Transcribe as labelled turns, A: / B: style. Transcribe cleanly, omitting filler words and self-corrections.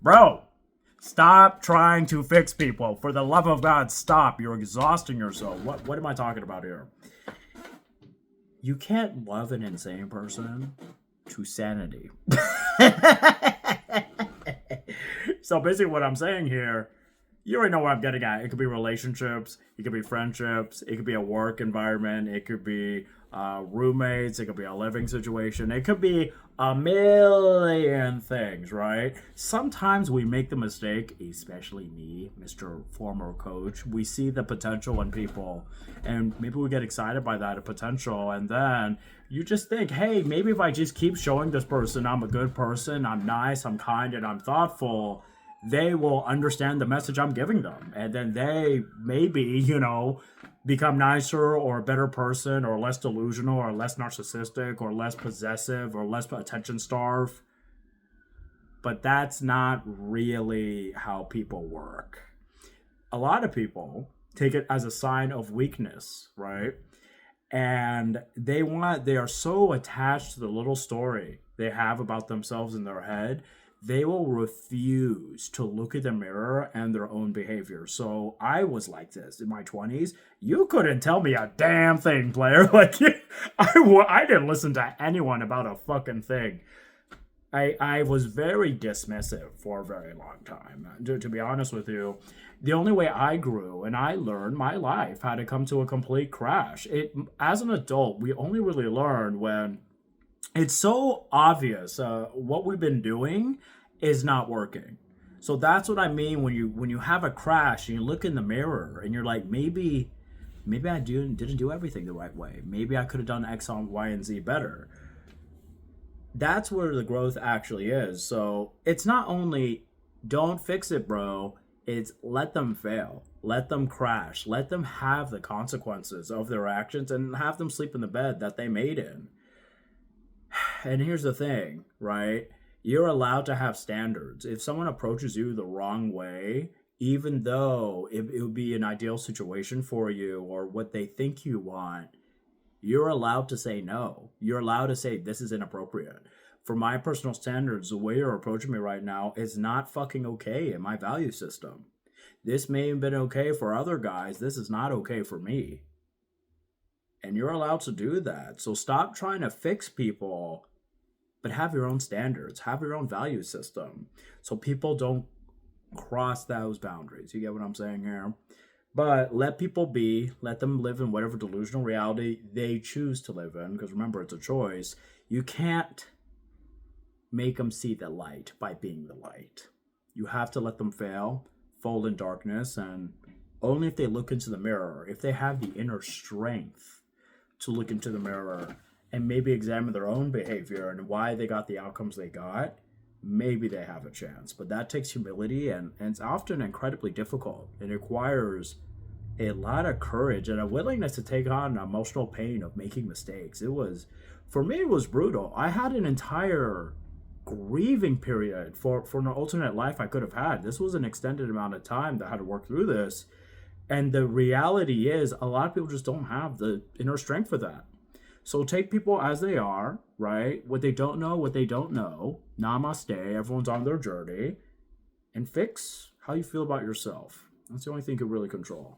A: Bro, stop trying to fix people. For the love of God, stop. You're exhausting yourself. What am I talking about here? You can't love an insane person to sanity. So basically what I'm saying here, you already know what I'm getting at. It could be relationships, it could be friendships, it could be a work environment, it could be roommates, it could be a living situation, it could be a million things, right? Sometimes we make the mistake, especially me, Mr. Former Coach. We see the potential in people, and maybe we get excited by that potential, and then you just think, hey, maybe if I just keep showing this person I'm a good person, I'm nice, I'm kind, and I'm thoughtful, they will understand the message I'm giving them. And then they maybe, become nicer or a better person or less delusional or less narcissistic or less possessive or less attention starved. But that's not really how people work. A lot of people take it as a sign of weakness, right? And they are so attached to the little story they have about themselves in their head, they will refuse to look at the mirror and their own behavior. So I was like this in my 20s. You couldn't tell me a damn thing, player. Like, I didn't listen to anyone about a fucking thing. I was very dismissive for a very long time. To be honest with you, the only way I grew and I learned my life had to come to a complete crash. As an adult, we only really learn when it's so obvious what we've been doing is not working. So that's what I mean when you have a crash and you look in the mirror and you're like, maybe I didn't do everything the right way. Maybe I could have done X on Y and Z better. That's where the growth actually is. So it's not only don't fix it, bro. It's let them fail. Let them crash. Let them have the consequences of their actions and have them sleep in the bed that they made in. And here's the thing, right? You're allowed to have standards. If someone approaches you the wrong way, even though it would be an ideal situation for you or what they think you want, you're allowed to say no. You're allowed to say this is inappropriate. For my personal standards, the way you're approaching me right now is not fucking okay in my value system. This may have been okay for other guys. This is not okay for me. And you're allowed to do that. So stop trying to fix people, but have your own standards. Have your own value system. So people don't cross those boundaries. You get what I'm saying here? But let people be. Let them live in whatever delusional reality they choose to live in. Because remember, it's a choice. You can't make them see the light by being the light. You have to let them fail, fall in darkness, and only if they look into the mirror, if they have the inner strength to look into the mirror and maybe examine their own behavior and why they got the outcomes they got, maybe they have a chance. But that takes humility, and it's often incredibly difficult. It requires a lot of courage and a willingness to take on emotional pain of making mistakes. For me, it was brutal. I had an entire grieving period for an alternate life I could have had. This was an extended amount of time that I had to work through this. And the reality is, a lot of people just don't have the inner strength for that. So take people as they are, right? What they don't know. Namaste. Everyone's on their journey. And fix how you feel about yourself. That's the only thing you can really control.